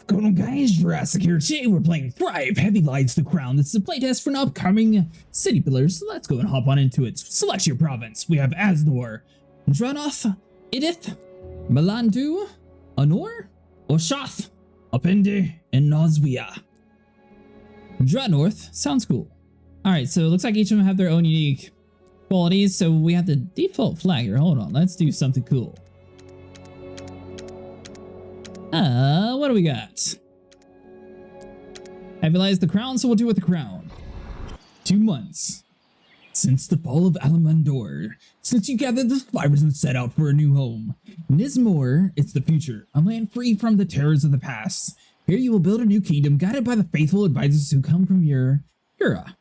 going on, guys? Jurassic here. Today we're playing Thrive Heavy Lies the Crown. This is a playtest for an upcoming city builder, so let's go and hop on into it. Select your province. We have Asnor, Dranoth, Idith, Melandu, Anor, Oshath, Upende, and Noswia. Dranorth sounds cool. Alright, so it looks like each of them have their own unique qualities, so we have the default flag here. Hold on, let's do something cool. What do we got? Heavy Lies the Crown, so we'll do with the crown. 2 months. Since the fall of Alamandor, since you gathered the survivors and set out for a new home. Nismor, it's the future, a land free from the terrors of the past. Here you will build a new kingdom guided by the faithful advisors who come from Ura.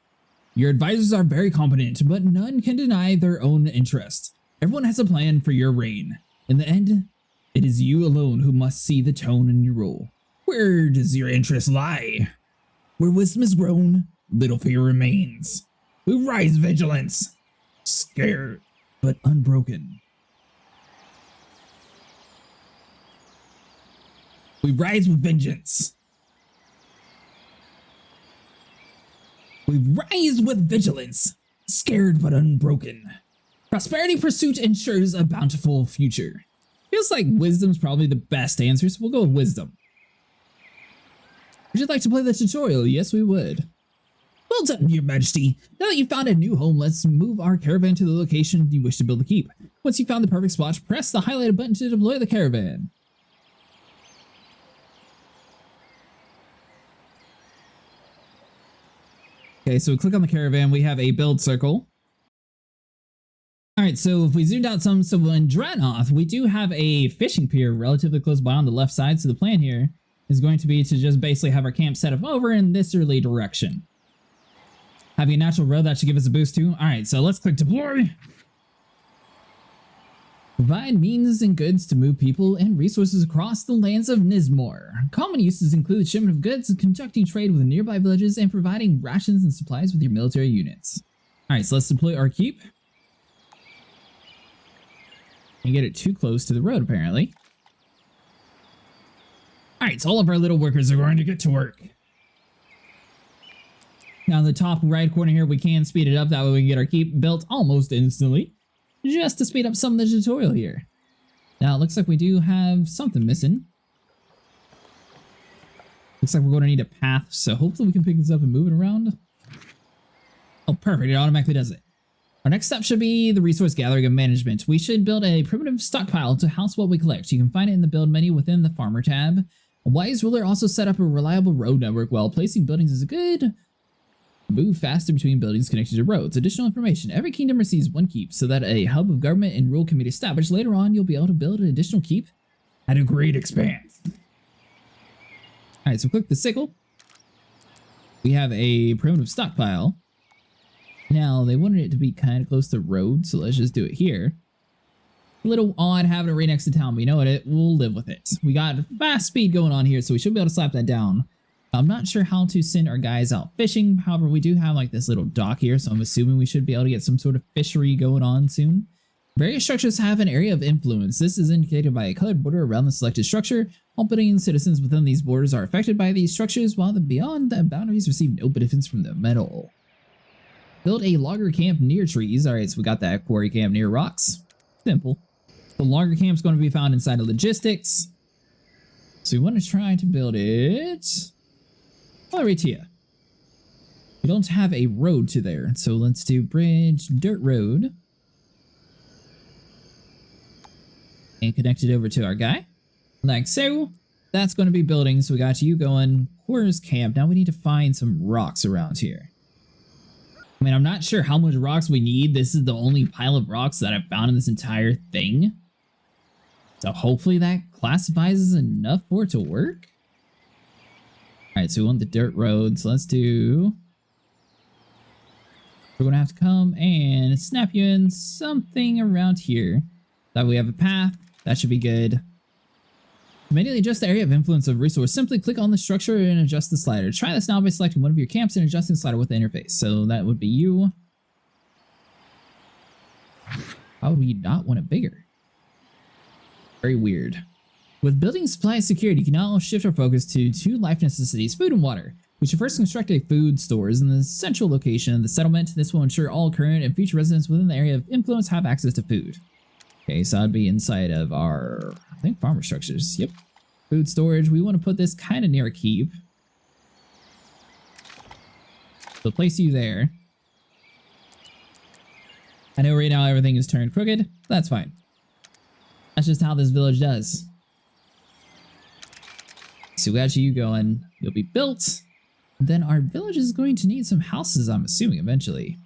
Your advisors are very competent, but none can deny their own interest. Everyone has a plan for your reign. In the end, it is you alone who must see the tone in your role. Where does your interest lie? Where wisdom is grown, little fear remains. We rise vigilance, scared but unbroken. We rise with vengeance. We rise with vigilance, scared but unbroken. Prosperity pursuit ensures a bountiful future. Feels like wisdom's probably the best answer, so we'll go with wisdom. Would you like to play the tutorial? Yes, we would. Well done, Your Majesty. Now that you've found a new home, let's move our caravan to the location you wish to build the keep. Once you've found the perfect spot, press the highlighted button to deploy the caravan. Okay, so we click on the caravan, we have a build circle. Alright, so if we zoomed out some, so in Dranoth, we do have a fishing pier relatively close by on the left side, so the plan here is going to be to just basically have our camp set up over in this early direction. Having a natural road, that should give us a boost too. Alright, so let's click deploy. Provide means and goods to move people and resources across the lands of Nismor. Common uses include shipment of goods, conducting trade with nearby villages, and providing rations and supplies with your military units. Alright, so let's deploy our keep. And get it too close to the road, apparently. Alright, so all of our little workers are going to get to work. Now in the top right corner here, we can speed it up. That way we can get our keep built almost instantly. Just to speed up some of the tutorial here. Now it looks like we do have something missing. Looks like we're going to need a path, so hopefully we can pick this up and move it around. Oh, perfect. It automatically does it. Our next step should be the resource gathering and management. We should build a primitive stockpile to house what we collect. You can find it in the build menu within the farmer tab. A wise ruler also set up a reliable road network while placing buildings is a good move faster between buildings connected to roads. Additional information. Every kingdom receives 1 keep so that a hub of government and rule can be established. Later on, you'll be able to build an additional keep at a great expanse. Alright, so click the sickle. We have a primitive stockpile. Now, they wanted it to be kind of close to the road, so let's just do it here. A little odd having it right next to town, but you know what? We'll live with it. We got fast speed going on here, so we should be able to slap that down. I'm not sure how to send our guys out fishing. However, we do have like this little dock here, so I'm assuming we should be able to get some sort of fishery going on soon. Various structures have an area of influence. This is indicated by a colored border around the selected structure. All building citizens within these borders are affected by these structures, while the beyond the boundaries receive no benefits from them at all. Build a logger camp near trees. Alright, so we got that quarry camp near rocks. Simple. The logger camp is going to be found inside of logistics. So we want to try to build it right here. We don't have a road to there, so let's do bridge, dirt road. And connect it over to our guy. Like so. That's going to be building, so we got you going. Where's camp? Now we need to find some rocks around here. I mean, I'm not sure how much rocks we need. This is the only pile of rocks that I've found in this entire thing. So hopefully that classifies as enough for it to work. Alright, so we want the dirt road. So let's do... We're going to have to come and snap you in something around here. That way we have a path. That should be good. Manually adjust the area of influence of resource. Simply click on the structure and adjust the slider. Try this now by selecting one of your camps and adjusting the slider with the interface. So that would be you. How would we not want it bigger? Very weird. With building supply security, you can now shift our focus to two life necessities, food and water. We should first construct a food stores in the central location of the settlement. This will ensure all current and future residents within the area of influence have access to food. Okay, so that'd be inside of our, I think, farmer structures. Yep. Food storage. We want to put this kind of near a keep. So place you there. I know right now everything is turned crooked. That's fine. That's just how this village does. So we got you going. You'll be built. Then our village is going to need some houses, I'm assuming, eventually.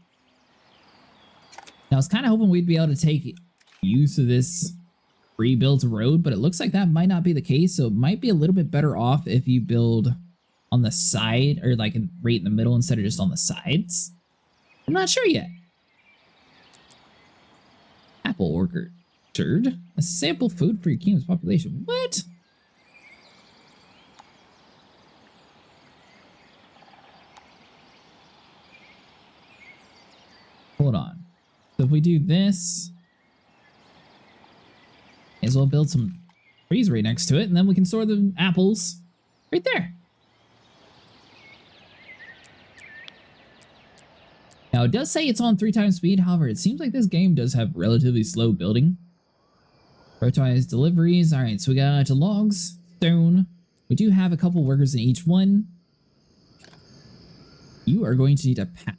Now, I was kind of hoping we'd be able to take use of this rebuilt road, but it looks like that might not be the case, so it might be a little bit better off if you build on the side, or like right in the middle instead of just on the sides. I'm not sure yet. Apple orchard. A sample food for your kingdom's population. What? Hold on. So if we do this, may as well build some trees right next to it, and then we can store the apples right there. Now it does say it's on 3 times speed, however, it seems like this game does have relatively slow building. Prioritize deliveries. Alright, so we got logs, stone. We do have a couple workers in each one. You are going to need a path.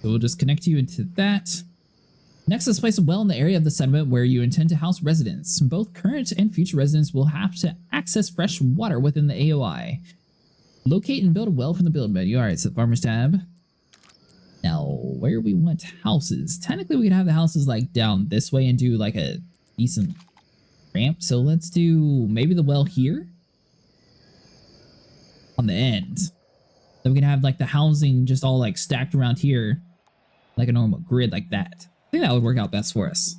So we'll just connect you into that. Next, let's place a well in the area of the settlement where you intend to house residents. Both current and future residents will have to access fresh water within the AOI. Locate and build a well from the build menu. Alright, so Farmers tab. Now, where we want houses. Technically, we could have the houses like down this way and do like a decent ramp. So let's do maybe the well here on the end. Then we can have like the housing just all like stacked around here like a normal grid like that. I think that would work out best for us.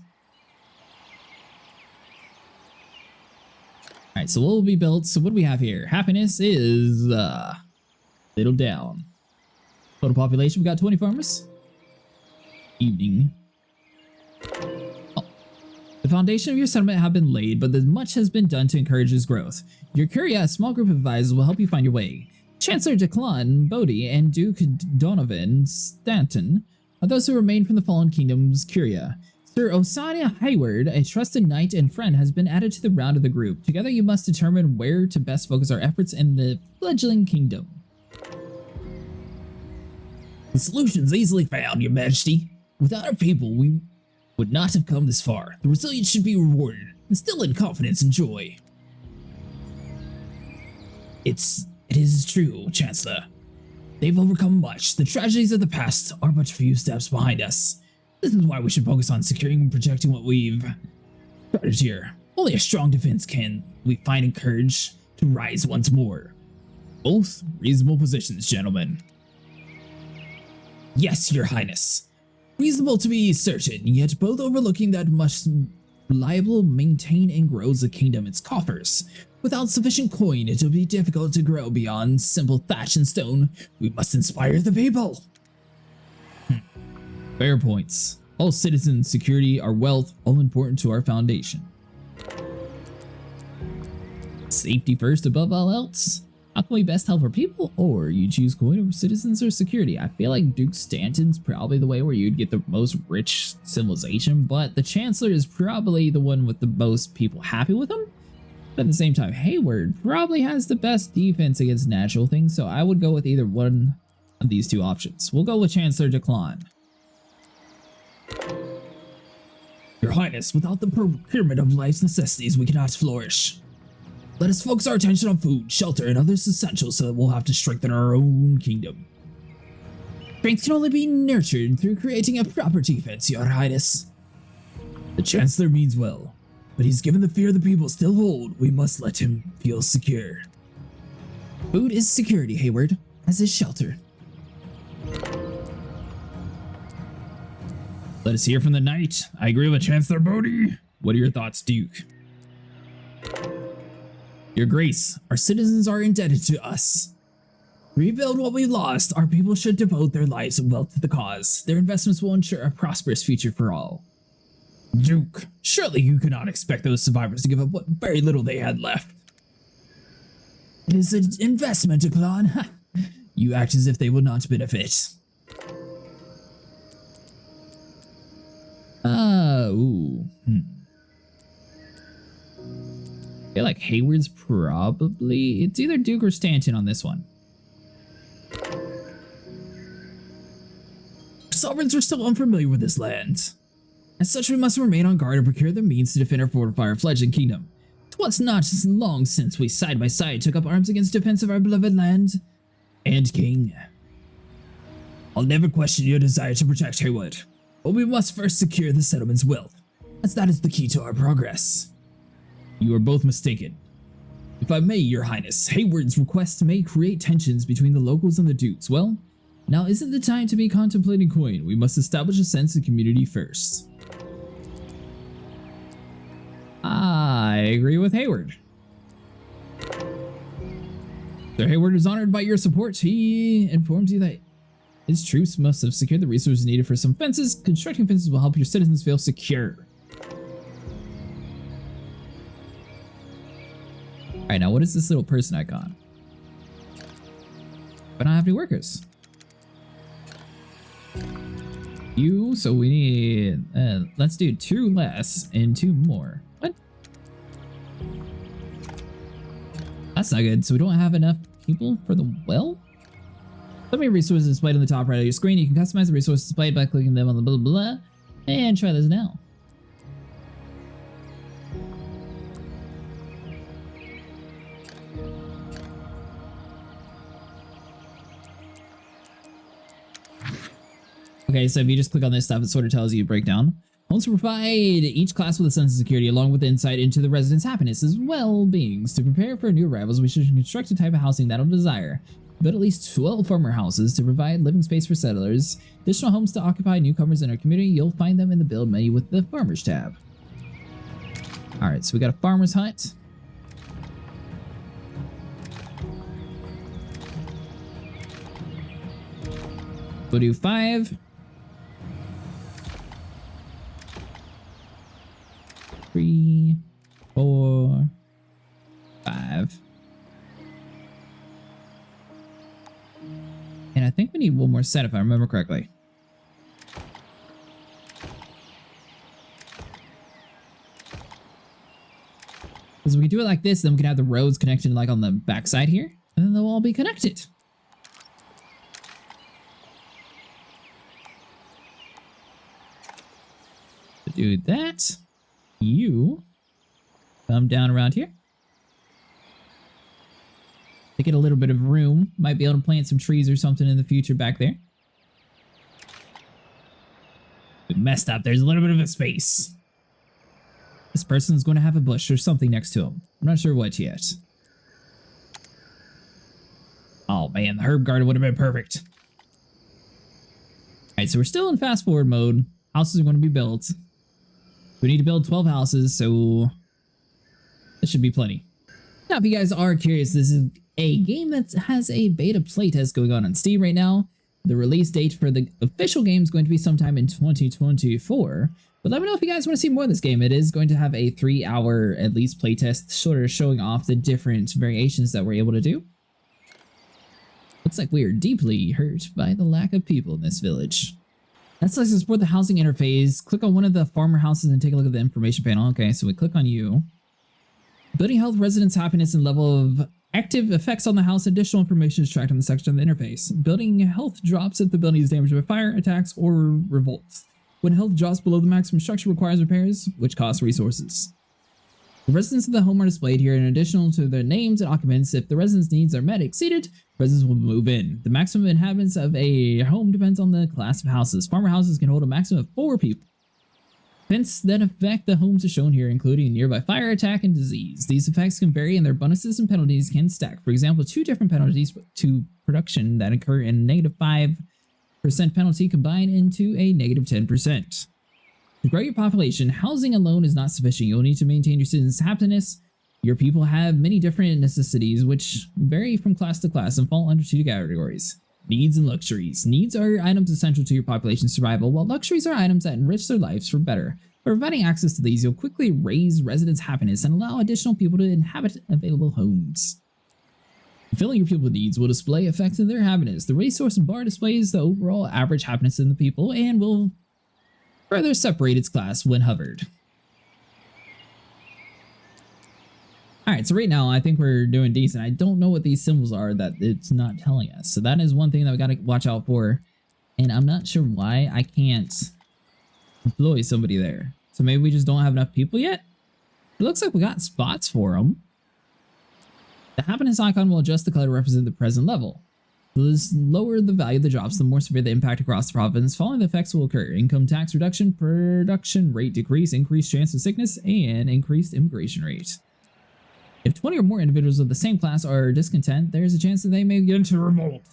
Alright, so what will be built? So what do we have here? Happiness is little down. Total population, we got 20 farmers. Evening. Oh. The foundation of your settlement have been laid, but much has been done to encourage its growth. Your Curia, a small group of advisors, will help you find your way. Chancellor Declan Bodhi and Duke Donovan Stanton are those who remain from the fallen kingdom's Curia. Sir Osania Hayward, a trusted knight and friend, has been added to the round of the group. Together you must determine where to best focus our efforts in the fledgling kingdom. The solution's easily found, Your Majesty. Without our people, we would not have come this far. The resilience should be rewarded, instill in confidence and joy. It is true, Chancellor. They've overcome much. The tragedies of the past are but a few steps behind us. This is why we should focus on securing and protecting what we've started here. Only a strong defense can we find and courage to rise once more. Both reasonable positions, gentlemen. Yes, Your Highness. Reasonable to be certain, yet both overlooking that must reliable maintain and grow the kingdom its coffers. Without sufficient coin, it will be difficult to grow beyond simple thatch and stone. We must inspire the people. Fair points. All citizens' security, our wealth, all important to our foundation. Safety first above all else. How can we best help our people? Or you choose coin over citizens or security? I feel like Duke Stanton's probably the way where you'd get the most rich civilization, but the Chancellor is probably the one with the most people happy with him. But at the same time, Hayward probably has the best defense against natural things, so I would go with either one of these two options. We'll go with Chancellor Declan. Your Highness, without the procurement of life's necessities, we cannot flourish. Let us focus our attention on food, shelter, and others essentials so that we'll have to strengthen our own kingdom. Strength can only be nurtured through creating a proper defense, Your Highness. The Chancellor means well, but he's given the fear the people still hold. We must let him feel secure. Food is security, Hayward, as is shelter. Let us hear from the knight. I agree with Chancellor Bodhi. What are your thoughts, Duke? Your Grace, our citizens are indebted to us. Rebuild what we lost. Our people should devote their lives and wealth to the cause. Their investments will ensure a prosperous future for all. Duke, surely you could not expect those survivors to give up what very little they had left. It is an investment, Declan. You act as if they will not benefit. Ooh. I feel like Hayward's probably... It's either Duke or Stanton on this one. Sovereigns are still unfamiliar with this land. As such, we must remain on guard and procure the means to defend or fortify our fledgling kingdom. 'Twas not long since we side by side took up arms against defense of our beloved land and king. I'll never question your desire to protect Hayward, but we must first secure the settlement's wealth, as that is the key to our progress. You are both mistaken. If I may, your highness, Hayward's request may create tensions between the locals and the dukes. Well, now isn't the time to be contemplating coin. We must establish a sense of community first. I agree with Hayward. Sir Hayward is honored by your support. He informs you that his troops must have secured the resources needed for some fences. Constructing fences will help your citizens feel secure. Alright, now what is this little person icon? I don't have any workers. So we need, let's do 2 less and 2 more. What? That's not good. So we don't have enough people for the well? So many resources displayed on the top right of your screen. You can customize the resources displayed by clicking them on the blah blah blah. And try this now. Okay, so if you just click on this stuff, it sort of tells you a breakdown. Homes provide each class with a sense of security along with insight into the residents' happiness as well-beings. To prepare for new arrivals, we should construct a type of housing that'll desire. Build at least 12 farmer houses to provide living space for settlers. Additional homes to occupy newcomers in our community. You'll find them in the build menu with the farmers tab. Alright, so we got a farmer's hut. We'll do 5. 3, 4, 5. And I think we need one more set if I remember correctly. Because we can do it like this, then we can have the roads connected like on the backside here, and then they'll all be connected. To do that, you come down around here. To get a little bit of room, might be able to plant some trees or something in the future back there. We messed up. There's a little bit of a space. This person's going to have a bush or something next to him. I'm not sure what yet. Oh man, the herb garden would have been perfect. Alright, so we're still in fast forward mode. Houses are going to be built. We need to build 12 houses, so that should be plenty. Now, if you guys are curious, this is a game that has a beta playtest going on Steam right now. The release date for the official game is going to be sometime in 2024. But let me know if you guys want to see more of this game. It is going to have a 3-hour at least playtest, sort of showing off the different variations that we're able to do. Looks like we are deeply hurt by the lack of people in this village. Let's support the housing interface. Click on one of the farmer houses and take a look at the information panel. Okay, so we click on you. Building health, residents' happiness, and level of active effects on the house. Additional information is tracked on the section of the interface. Building health drops if the building is damaged by fire, attacks, or revolts. When health drops below the maximum, structure requires repairs, which cost resources. The residents of the home are displayed here in addition to their names and occupants. If the residents' needs are met exceeded, residents will move in. The maximum inhabitants of a home depends on the class of houses. Farmer houses can hold a maximum of 4 people. Events that affect the homes are shown here, including nearby fire, attack, and disease. These effects can vary and their bonuses and penalties can stack. For example, 2 different penalties to production that occur in -5% penalty combine into a -10%. To grow your population, housing alone is not sufficient. You'll need to maintain your citizens' happiness. Your people have many different necessities, which vary from class to class and fall under 2 categories. Needs and luxuries. Needs are items essential to your population's survival, while luxuries are items that enrich their lives for better. By providing access to these, you'll quickly raise residents' happiness and allow additional people to inhabit available homes. Fulfilling your people's needs will display effects of their happiness. The resource bar displays the overall average happiness in the people and will further separate its class when hovered. Alright, so right now I think we're doing decent. I don't know what these symbols are that it's not telling us. So that is one thing that we gotta watch out for. And I'm not sure why I can't employ somebody there. So maybe we just don't have enough people yet? It looks like we got spots for them. The happiness icon will adjust the color to represent the present level. The lower the value of the drops, the more severe the impact across the province. Following the effects will occur: income tax reduction, production rate decrease, increased chance of sickness, and increased immigration rate. If 20 or more individuals of the same class are discontent, there is a chance that they may get into revolt.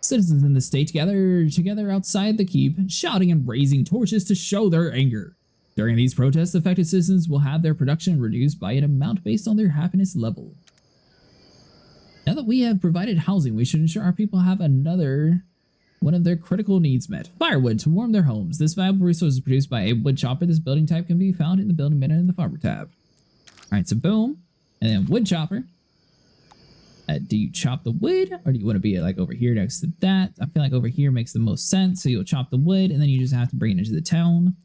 Citizens in the state gather together outside the keep, shouting and raising torches to show their anger. During these protests, affected citizens will have their production reduced by an amount based on their happiness level. Now that we have provided housing, we should ensure our people have another one of their critical needs met: firewood to warm their homes. This valuable resource is produced by a wood chopper. This building type can be found in the building menu in the farmer tab. Alright, so boom. And then wood chopper. Do you chop the wood, or do you want to be like over here next to that? I feel like over here makes the most sense. So you'll chop the wood, and then you just have to bring it into the town.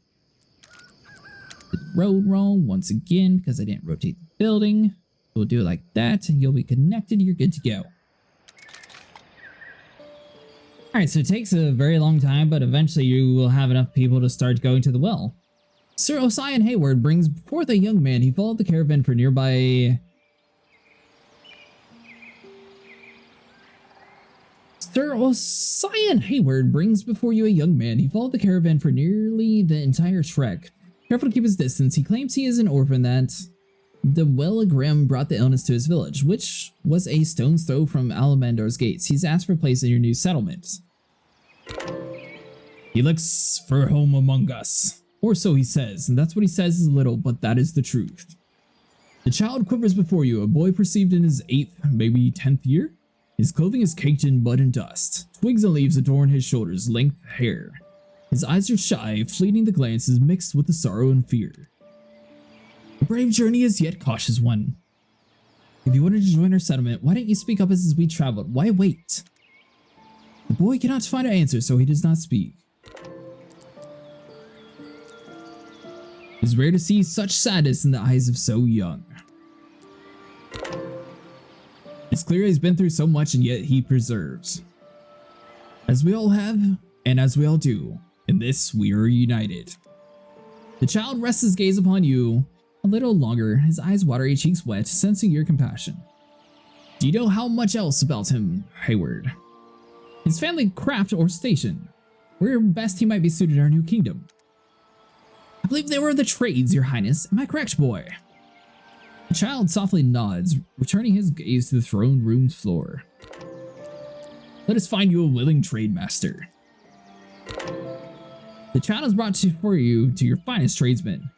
Did the road wrong once again because I didn't rotate the building. We'll do it like that, and you'll be connected. You're good to go. Alright, so it takes a very long time, but eventually you will have enough people to start going to the well. Sir Osian Hayward brings forth a young man. He followed the caravan for nearby... Sir Osian Hayward brings before you a young man. He followed the caravan for nearly the entire trek. Careful to keep his distance. He claims he is an orphan that the Welligrim brought the illness to his village, which was a stone's throw from Alamandor's gates. He's asked for a place in your new settlement. He looks for a home among us. Or so he says, and that's what he says is little, but that is the truth. The child quivers before you, a boy perceived in his 8th, maybe 10th year. His clothing is caked in mud and dust. Twigs and leaves adorn his shoulders, length hair. His eyes are shy, fleeting the glance is mixed with the sorrow and fear. A brave journey is yet cautious one. If you wanted to join our settlement, why didn't you speak up as we traveled? Why wait? The boy cannot find an answer, so he does not speak. It is rare to see such sadness in the eyes of so young. It's clear he's been through so much, and yet he preserves. As we all have, and as we all do, in this we are united. The child rests his gaze upon you a little longer, his eyes watery, cheeks wet, sensing your compassion. Do you know how much else about him, Hayward? His family, craft, or station? Where best he might be suited in our new kingdom? I believe they were the trades, your highness. Am I correct, boy? The child softly nods, returning his gaze to the throne room's floor. Let us find you a willing trade master. The child is brought for you to your finest tradesmen,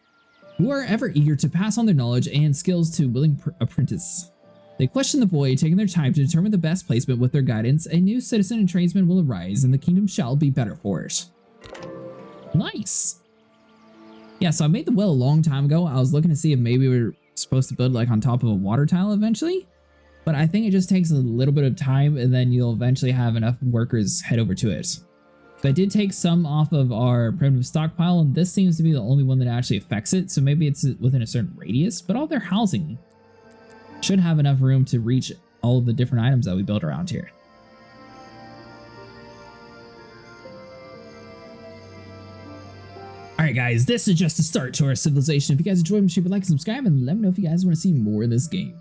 who are ever eager to pass on their knowledge and skills to willing apprentice. They question the boy, taking their time to determine the best placement. With their guidance, a new citizen and tradesman will arise, and the kingdom shall be better for it. Nice! Yeah, so I made the well a long time ago. I was looking to see if maybe we were supposed to build like on top of a water tile eventually, but I think it just takes a little bit of time, and then you'll eventually have enough workers head over to it. So I did take some off of our primitive stockpile, and this seems to be the only one that actually affects it, so maybe it's within a certain radius, but all their housing should have enough room to reach all of the different items that we build around here. Alright guys, this is just a start to our civilization. If you guys enjoyed, make sure you like and subscribe, and let me know if you guys want to see more of this game.